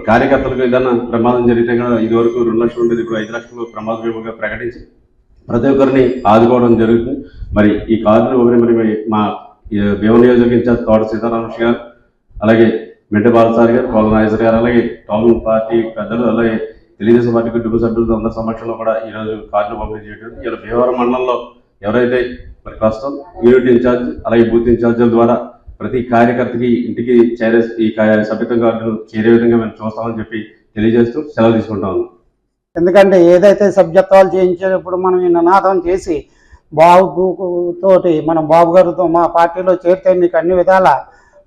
కార్యకర్తలకు ఏదైనా ప్రమాదం జరిగితే కూడా ఇదివరకు 2 లక్షలు ఉండేది, ఇప్పుడు 5 లక్షలు ప్రమాద బీమాగా ప్రకటించి ప్రతి ఒక్కరిని ఆదుకోవడం జరుగుతుంది. మరి ఈ కార్డును మరి మా భీమ నియోజకవర్గ ఇన్ఛార్జ్ తోట సీతారామకృష్ణ గారు, అలాగే మెంటే బాలసారి గారు, కోళ్ళ నాగేశ్వర గారు, అలాగే టౌన్ పార్టీ పెద్దలు, అలాగే తెలుగుదేశం పార్టీ కుటుంబ సభ్యులతో అందరి సమక్షంలో కూడా ఈరోజు కార్డును పంపిణీ చేయడం. ఇలా భీమవరం మండలంలో ఎవరైతే మరి ప్రస్తుతం యూనిట్ ఇన్ఛార్జ్, అలాగే బూత్ ఇన్ఛార్జీల ద్వారా ప్రతి కార్యకర్తకి ఇంటికి చేరే ఈ సభ్యత్వం కార్డును చేరే విధంగా మేము చూస్తామని చెప్పి తెలియజేస్తూ సెలవు తీసుకుంటాము. ఎందుకంటే ఏదైతే సభ్యత్వాలు చేయించేటప్పుడు మనం ఈ నినాదం చేసి బాబుతోటి మన బాబు గారితో మా పార్టీలో చేరితే మీకు అన్ని విధాల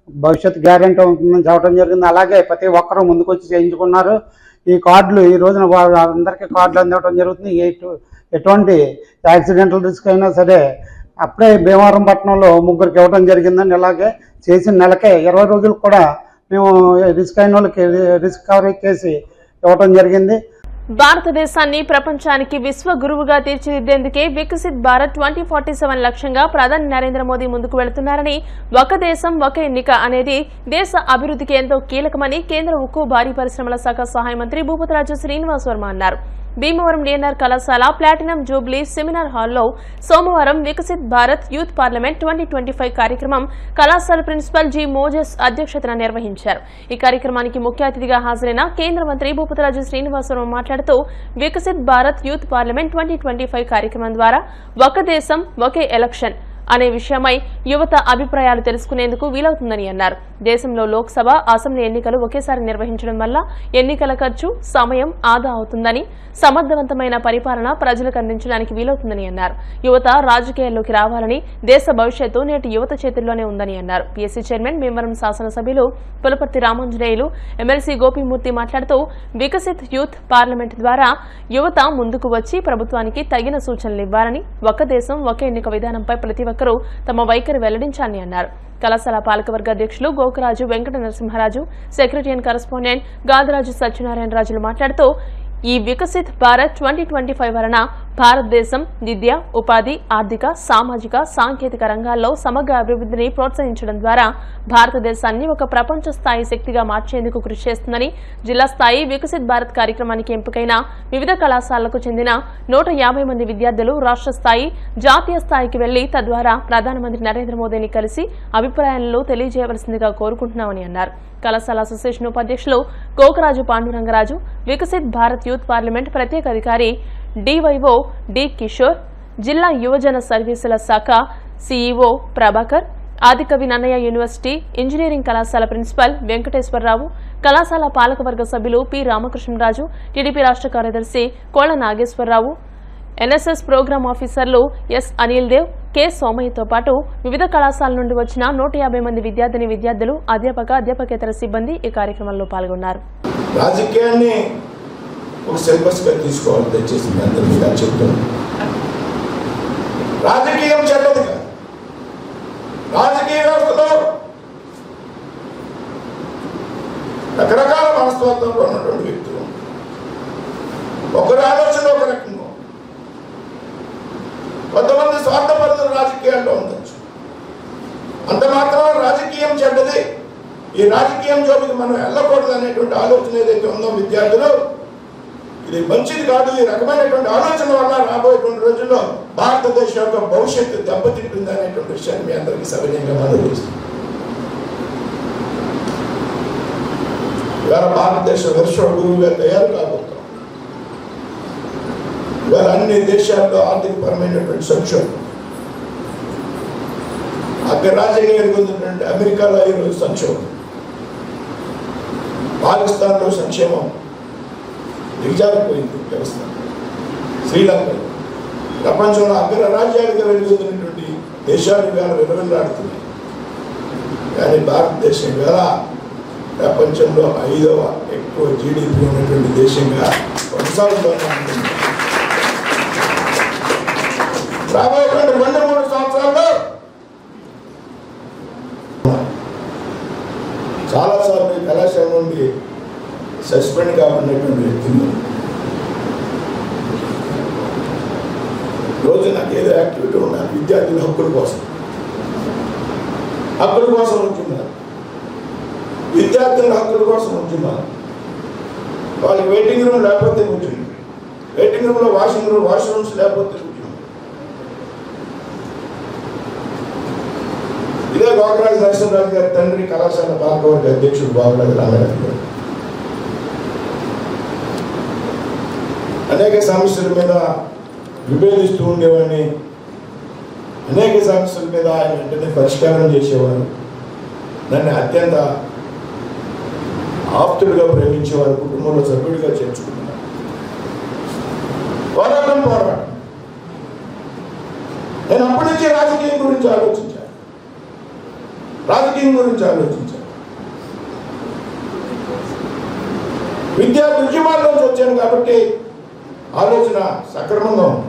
భవిష్యత్తు గ్యారెంటీ ఉంటుందని చెప్పడం జరిగింది. అలాగే ప్రతి ఒక్కరూ ముందుకు వచ్చి చేయించుకున్నారు. ఈ కార్డులు ఈ రోజున అందరికీ కార్డులు అందడం జరుగుతుంది. ఎటువంటి యాక్సిడెంటల్ రిస్క్ అయినా సరే అప్పుడే భీమవరం పట్టణంలో 3కి ఇవ్వడం జరిగిందని, అలాగే చేసిన నెలకే 20 రోజులకు కూడా మేము రిస్క్ అయిన వాళ్ళకి రిస్క్ కవరేజ్ చేసి ఇవ్వడం జరిగింది. భారతదేశాన్ని ప్రపంచానికి విశ్వ గురువుగా తీర్చిదిద్దేందుకే వికసిత్ భారత్ 2047 లక్ష్యంగా ప్రధాని నరేంద్ర మోదీ ముందుకు వెళుతున్నారని, ఒక దేశం ఒక ఎన్నిక అనేది దేశ అభివృద్ధికి ఎంతో కీలకమని కేంద్ర ఉక్కు భారీ పరిశ్రమల శాఖ సహాయ మంత్రి భూపతిరాజు శ్రీనివాస్ వర్మ అన్నారు. భీమవరం డిఎన్ఆర్ కళాశాల ప్లాటినం జూబ్లీ సెమినార్ హాల్లో సోమవారం వికసిత్ భారత్ యూత్ పార్లమెంట్ 2025 కార్యక్రమం కళాశాల ప్రిన్సిపల్ జి మోజెస్ అధ్యక్షతన నిర్వహించారు. ఈ కార్యక్రమానికి ముఖ్య అతిథిగా హాజరైన కేంద్ర మంత్రి భూపతిరాజు శ్రీనివాసరావు మాట్లాడుతూ వికసిత్ భారత్ యూత్ పార్లమెంట్ 2025 కార్యక్రమం ద్వారా ఒక దేశం ఒకే ఎలక్షన్ అనే విషయమై యువత అభిప్రాయాలు తెలుసుకునేందుకు వీలవుతుందని అన్నారు. దేశంలో లోక్సభ, అసెంబ్లీ ఎన్నికలు ఒకేసారి నిర్వహించడం వల్ల ఎన్నికల ఖర్చు, సమయం ఆదా అవుతుందని, సమర్థవంతమైన పరిపాలన ప్రజలకు అందించడానికి వీలవుతుందని అన్నారు. యువత రాజకీయాల్లోకి రావాలని, దేశ భవిష్యత్తు నేటి యువత చేతుల్లోనే ఉందని అన్నారు. పీఎస్సీ చైర్మన్ భీమవరం శాసనసభ్యులు పులపర్తి రామాంజనేయులు, ఎమ్మెల్సీ గోపీమూర్తి మాట్లాడుతూ వికసిత్ యూత్ పార్లమెంట్ ద్వారా యువత ముందుకు వచ్చి ప్రభుత్వానికి తగిన సూచనలు ఇవ్వాలని, ఒక దేశం ఒకే ఎన్నిక విధానంపై ప్రతి ఒక్కరూ తమ వైఖరి వెల్లడించాలని అన్నారు. కళాశాల పాలకవర్గ అధ్యక్షులు Gokaraju Venkata Narasimharaju, secretary and correspondent Gadaraju Satyanarayana రాజులు మాట్లాడుతూ ఈ వికసిత్ భారత్ 2025 వలన భారతదేశం విద్య, ఉపాధి, ఆర్థిక, సామాజిక, సాంకేతిక రంగాల్లో సమగ్ర అభివృద్ధిని ప్రోత్సహించడం ద్వారా భారతదేశాన్ని ఒక ప్రపంచ స్థాయి శక్తిగా మార్చేందుకు కృషి చేస్తుందని, జిల్లా స్థాయి వికసిత్ భారత్ కార్యక్రమానికి ఎంపికైన వివిధ కళాశాలలకు చెందిన 150 మంది విద్యార్థులు రాష్ట్ర స్థాయి, జాతీయ స్థాయికి వెళ్లి తద్వారా ప్రధానమంత్రి నరేంద్ర మోదీని కలిసి అభిప్రాయాలను తెలియజేయవలసిందిగా కోరుకుంటున్నామని అన్నారు. కళాశాల అసోసియేషన్ ఉపాధ్యక్షులు గోకరాజు పాండురంగరాజు, వికసిత్ భారత్ యూత్ పార్లమెంట్ ప్రత్యేక అధికారి డివైఓ డి కిషోర్, జిల్లా యువజన సర్వీసుల శాఖ CEO Prabhakar, Adikavi Nannaya university engineering కళాశాల ప్రిన్సిపల్ వెంకటేశ్వరరావు, కళాశాల పాలకవర్గ సభ్యులు పి రామకృష్ణరాజు, టీడీపీ రాష్ట్ర కార్యదర్శి కోళ్ల నాగేశ్వరరావు, ఎన్ఎస్ఎస్ ప్రోగ్రామ్ ఆఫీసర్లు ఎస్ అనిల్ దేవ్, కె సోమయ్యతో పాటు వివిధ కళాశాల నుండి వచ్చిన 150 మంది విద్యార్థులు, అధ్యాపకేతర సిబ్బంది ఈ కార్యక్రమంలో పాల్గొన్నారు. రాజకీయాన్ని ఒక సిలబస్ గా తీసుకోవాలి. దయచేసి అందరికీ చెప్తున్నాను, రాజకీయం చెడ్డది కాదు. రాజకీయ వ్యవస్థలో రకరకాల మనస్తత్వంలో ఉన్నటువంటి వ్యక్తులు, ఒకరి ఆలోచన ఒక రకంగా, కొంతమంది స్వార్థపరులు రాజకీయాల్లో ఉండొచ్చు. అంత మాత్రం రాజకీయం చెడ్డది, ఈ రాజకీయం జోలికి మనం వెళ్ళకూడదు అనేటువంటి ఆలోచన ఏదైతే ఉందో విద్యార్థులు, ఇది మంచిది కాదు. ఈ రకమైనటువంటి ఆలోచన వల్ల రాబోయేటువంటి రోజుల్లో భారతదేశం యొక్క భవిష్యత్తు దెబ్బతింటుంది అనేటువంటి విషయాన్ని మీ అందరికీ సవినయంగా మనం చేస్తాం. ఇవాళ భారతదేశం విశ్వగురువుగా తయారు కాబోతాం. ఇవాళ అన్ని దేశాల్లో ఆర్థికపరమైనటువంటి సంక్షోభం, అగ్రరాజ్యంగా ఎదుర్కొంటున్నటువంటి అమెరికాలో ఈరోజు సంక్షోభం, పాకిస్తాన్లో సంక్షేమం దిగజారిపోయింది వ్యవస్థ, శ్రీలంక, ప్రపంచంలో అగ్రరాజ్యాలుగా వెలుగుతున్నటువంటి దేశాలు ఇవాళ విలువలాడుతున్నాయి. కానీ భారతదేశం ఇవాళ ప్రపంచంలో 5వ ఎక్కువ జీడిపి ఉన్నటువంటి దేశంగా కొనసాగుతూనే ఉంటుంది. రాబోయేటువంటి 2-3 సంవత్సరాల్లో చాలాసార్లు కళాశాల నుండి సస్పెండ్ కాబడినటువంటి వ్యక్తులు రోజు నాకు ఏదో యాక్టివిటీ ఉన్నారు, విద్యార్థుల హక్కుల కోసం ఉంటున్నారు, విద్యార్థుల హక్కుల కోసం ఉంటున్నారు. వాళ్ళకి వెయిటింగ్ రూమ్ లేకపోతే ఉంటుంది, వెయిటింగ్ రూమ్లో వాష్రూమ్స్ లేకపోతే ఉంటుంది. ఇదే గోకరాజు నరసింహరాజు గారి తండ్రి కళాశాల పాలకవర్గ అధ్యక్షుడు బాబురాజు రామారాజు గారు అనేక సమస్యల మీద విభేదిస్తూ ఉండేవాడిని. అనేక సమస్యల మీద ఆయన వెంటనే పరిష్కారం చేసేవారు. నన్ను అత్యంత ఆప్తుడిగా ప్రేమించేవారు, కుటుంబంలో సభ్యుడిగా చేర్చుకున్నారు. పోరాటం నేను అప్పటి నుంచి రాజకీయం గురించి ఆలోచించాను. విద్యార్థి ఉద్యమాల్లోంచి వచ్చాను కాబట్టి ఆలోచన సక్రమంగా ఉంది.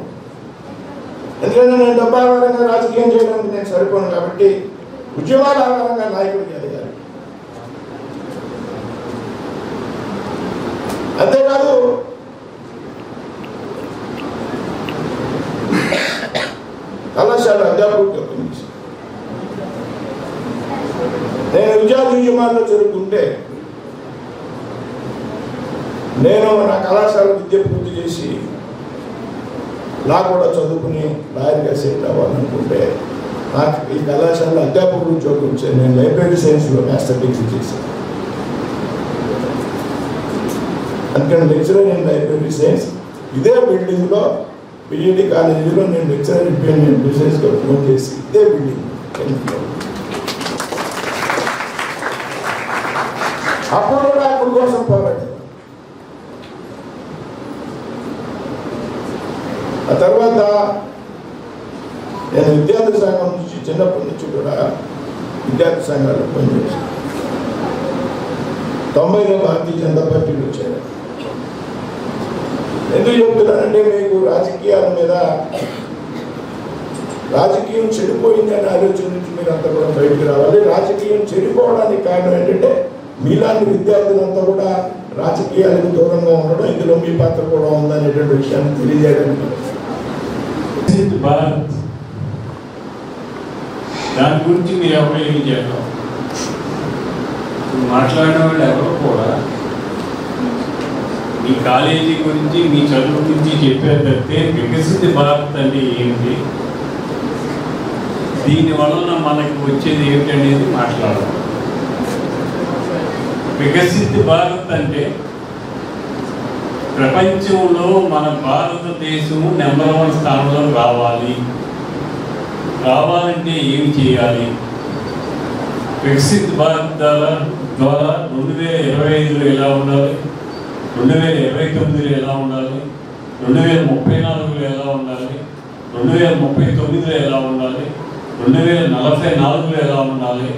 ఎందుకంటే నేను డబ్బాధారంగా రాజకీయం చేయడానికి నేను సరిపోను కాబట్టి ఉద్యమాల ఆధారంగా నాయకుడికి ఎదగాలి. అంతేకాదు కళాశాల అధ్యాపకుడిగా పనిచేశాను. నేను విద్యార్థి ఉద్యమాల్లో జరుగుతుంటే నేను నా కళాశాల విద్య పూర్తి చేసి లా కూడా చదువుకుని లాయర్గా సెటిల్ అవ్వాలనుకుంటే నాకు ఈ కళాశాలలో అధ్యాపకుడు ఉద్యోగం వచ్చాను. నేను లైబ్రరీ సైన్స్లో మాస్టర్ డిగ్రీ చేశాను. అందుకని లెక్చరర్ ఇన్ లైబ్రరీ సైన్స్ ఇదే బిల్డింగ్లో బిఈడి కాలేజీలో నేను లెక్చరర్ ఇండిపెండెంట్ బిజినెస్గా ఫోన్ చేసి ఇదే బిల్డింగ్ అప్పుడు కూడా అప్పుడు కోసం పోరాడు. ఆ తర్వాత నేను విద్యార్థి సంఘం నుంచి చిన్నప్పటి నుంచి కూడా విద్యార్థి సంఘాల్లో పనిచేశాను. 90లో భారతీయ జనతా పార్టీలో వచ్చాను. ఎందుకు చెప్తున్నానంటే మీకు రాజకీయాల మీద రాజకీయం చెడిపోయిందని ఆలోచన నుంచి మీరు అంతా కూడా బయటికి రావాలి. రాజకీయం చెడిపోవడానికి కారణం ఏంటంటే మీలాంటి విద్యార్థులంతా కూడా రాజకీయాలకు దూరంగా ఉండడం, ఇందులో మీ పాత్ర కూడా ఉందనేటువంటి విషయాన్ని తెలియజేయడానికి భారత్ దాని గురించి మీరు ఎవరు ఏమి చేద్దాం మాట్లాడిన వాళ్ళు ఎవరు కూడా మీ కాలేజీ గురించి మీ చదువు గురించి చెప్పారు తప్పితే వికసిత భారత్ అంటే ఏంటి, దీనివలన మనకు వచ్చేది ఏమిటనేది మాట్లాడాలి. వికసిత భారత్ అంటే ప్రపంచంలో మన భారతదేశము నెంబర్ 1 స్థానంలో రావాలంటే ఏమి చేయాలి? వికసిత్ భారత్ ద్వారా 2025లో ఎలా ఉండాలి, 2029లో ఎలా ఉండాలి, 2034లో ఎలా ఉండాలి, 2039లో ఎలా ఉండాలి, 2044లో ఎలా ఉండాలి,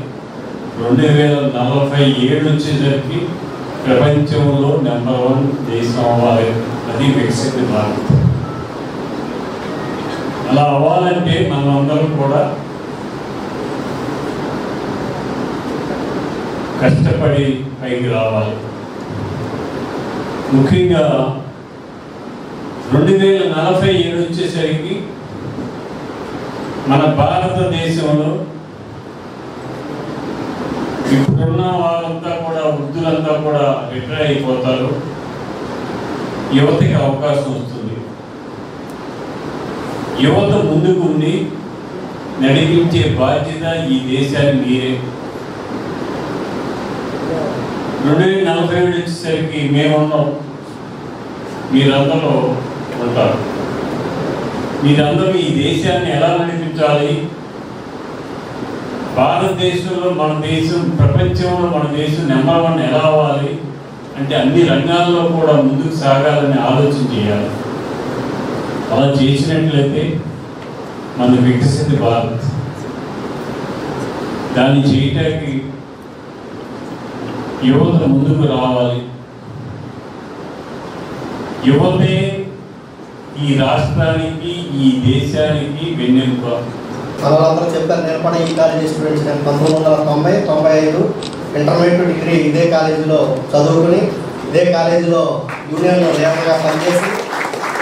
2047 వచ్చేసరికి ప్రపంచంలో నెంబర్ 1 దేశం అవ్వాలి. అది వికసిత భారత్. అలా అవ్వాలంటే మనమందరం కూడా కష్టపడి పైకి రావాలి. ముఖ్యంగా 2047 వచ్చేసరికి మన భారతదేశంలో ఇప్పుడున్న వాళ్ళంతా కూడా వృద్ధులంతా కూడా రిటైర్ అయిపోతారు. యువతకి అవకాశం వస్తుంది. యువత ముందుకుండి నడిపించే బాధ్యత ఈ దేశాన్ని మీరే. 2047 వచ్చేసరికి మేమున్నాం, మీరందరూ ఉంటారు. మీరందరూ ఈ దేశాన్ని ఎలా నడిపించాలి, భారతదేశంలో మన దేశం, ప్రపంచంలో మన దేశం నెంబర్ 1 ఎలా అవ్వాలి అంటే అన్ని రంగాల్లో కూడా ముందుకు సాగాలని ఆలోచన చేయాలి. అలా చేసినట్లయితే మన వికసిత భారత్. దాన్ని చేయటానికి యువత ముందుకు రావాలి. యువతే ఈ రాష్ట్రానికి, ఈ దేశానికి వెన్నెముక. వాళ్ళందరూ చెప్పారు. నేను కూడా ఈ కాలేజీ స్టూడెంట్స్. నేను 1990-95 ఇంటర్మీడియట్ డిగ్రీ ఇదే కాలేజీలో చదువుకుని ఇదే కాలేజీలో యూనియన్ లీడర్గా పనిచేసి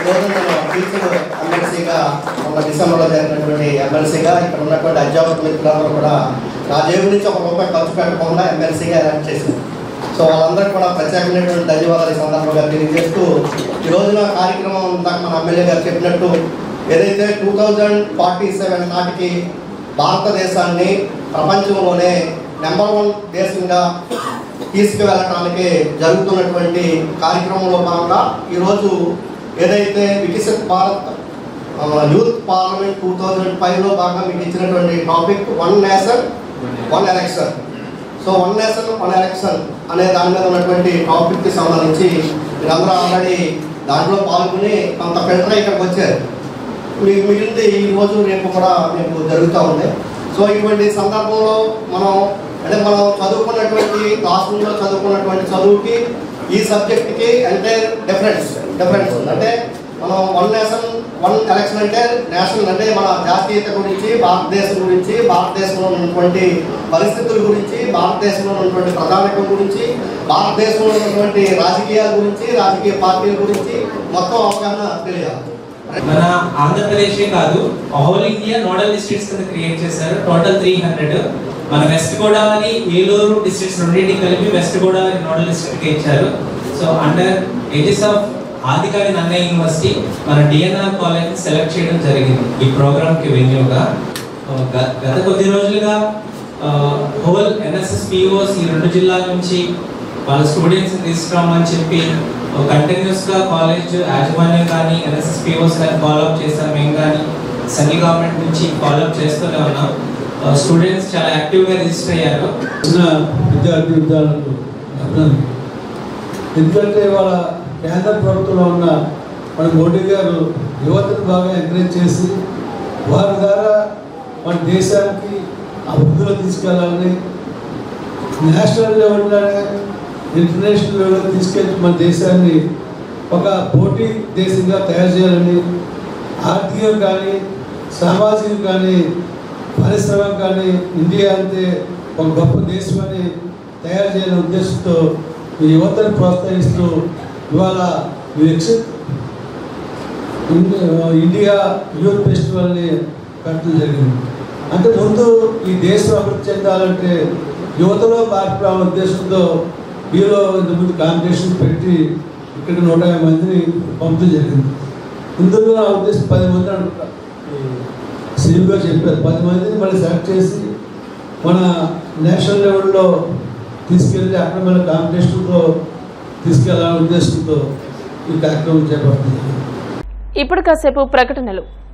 ఈరోజు నేను టీచర్ ఎమ్మెల్సీగా మొన్న డిసెంబర్లో జరిగినటువంటి ఎమ్మెల్సీగా ఇక్కడ ఉన్నటువంటి అధ్యాపక మిత్రులందరూ కూడా నా జేబు నుంచి ₹1 ఖర్చు పెట్టకుండా ఎమ్మెల్సీగా ఎలక్ట్ చేశారు. సో వాళ్ళందరికీ కూడా ప్రత్యేకమైనటువంటి ధన్యవాదాలు ఈ సందర్భంగా తెలియజేస్తూ ఈ రోజున కార్యక్రమం ఇందాక మన ఎమ్మెల్యే గారు చెప్పినట్టు ఏదైతే 2047 నాటికి భారతదేశాన్ని ప్రపంచంలోనే నెంబర్ 1 దేశంగా తీసుకువెళ్ళటానికి జరుగుతున్నటువంటి కార్యక్రమంలో భాగంగా ఈరోజు ఏదైతే వికసిత్ భారత్ యూత్ పార్లమెంట్ 2005లో భాగంగా మీకు ఇచ్చినటువంటి topic 1 nation 1 election. So 1 nation 1 election అనే దాని మీద ఉన్నటువంటి టాపిక్కి సంబంధించి మీరందరూ ఆల్రెడీ దాంట్లో పాల్గొని కొంత ఫిల్టర్ ఇక్కడికి వచ్చారు. మీకు మిగిలింది ఈ రోజు రేపు కూడా మీకు జరుగుతూ ఉంది. సో ఇటువంటి సందర్భంలో మనం చదువుకున్నటువంటి క్లాస్ రూమ్లో చదువుకున్నటువంటి చదువుకి ఈ సబ్జెక్ట్కి అంటే డిఫరెన్స్ ఉంది. అంటే మనం 1 నేషన్ 1 ఎలక్షన్ అంటే నేషనల్ అంటే మన జాతీయత గురించి, భారతదేశం గురించి, భారతదేశంలో ఉన్నటువంటి పరిస్థితుల గురించి, భారతదేశంలో ఉన్నటువంటి ప్రధానికం గురించి, భారతదేశంలో ఉన్నటువంటి రాజకీయాల గురించి, రాజకీయ పార్టీల గురించి మొత్తం అవగాహన తెలియాలి. మన ఆంధ్రప్రదేశే కాదు, హోల్ ఇండియా నోడల్ డిస్ట్రిక్ట్స్ కింద క్రియేట్ చేశారు. టోటల్ 300. మన వెస్ట్ గోదావరి, ఏలూరు డిస్ట్రిక్ట్స్ రెండింటికి కలిపి వెస్ట్ గోదావరి నోడల్ డిస్ట్రిక్ట్ ఇచ్చారు. So so under aegis of Adikavi Nannaya university మన డిఎన్ఆర్ కాలేజ్ సెలెక్ట్ చేయడం జరిగింది ఈ ప్రోగ్రామ్కి వెన్యూగా. గత కొద్ది రోజులుగా హోల్ ఎన్ఎస్ఎస్ పిఓస్ ఈ 2 జిల్లాల నుంచి వాళ్ళ స్టూడెంట్స్ తీసుకురామని చెప్పి కంటిన్యూస్గా కాలేజ్ యాజమాన్యం కానీ ఎన్ఎస్ఎస్ పిఓస్ కానీ ఫాలోఅప్ చేశారు. మేము కానీ సెంట్రల్ గవర్నమెంట్ నుంచి ఫాలోఅప్ చేస్తూనే ఉన్నాం. స్టూడెంట్స్ చాలా యాక్టివ్గా రిజిస్టర్ అయ్యారు. విద్యార్థులకు ఎందుకంటే వాళ్ళ కేంద్ర ప్రభుత్వంలో ఉన్న మన మోడీ గారు యువతను బాగా ఎంకరేజ్ చేసి వారి ద్వారా మన దేశానికి అభివృద్ధిలో తీసుకెళ్ళాలని, నేషనల్ లెవెల్లోనే ఇంటర్నేషనల్ లెవెల్లో తీసుకెళ్ళి మన దేశాన్ని ఒక పోటీ దేశంగా తయారు చేయాలని, ఆర్థికం కానీ సామాజికం కానీ పరిశ్రమ కానీ ఇండియా అంటే ఒక గొప్ప దేశం అని తయారు చేయాలనే ఉద్దేశంతో ఈ యువతను ప్రోత్సహిస్తూ ఇవాళ ఇండియా యూత్ ఫెస్టివల్ని పెట్టడం జరిగింది. అంటే ముందు ఈ దేశం అభివృద్ధి చెందాలంటే యువతలో మార్పు రావాలనే ఉద్దేశంతో వీలో ఇంతకుముందు కాంపిటీషన్ పెట్టి ఇక్కడ 150 మందిని పంపడం జరిగింది. ఇందులో నా ఉద్దేశం 10 మంది అనుకుంటా సీఎంగా చెప్పారు. 10 మందిని మళ్ళీ సెలెక్ట్ చేసి మన నేషనల్ లెవెల్లో తీసుకెళ్ళి అక్కడ మన కాంపిటీషన్తో తీసుకెళ్లాలనే ఉద్దేశంతో ఈ కార్యక్రమం చేపడుతుంది. ఇప్పుడు కాసేపు ప్రకటనలు.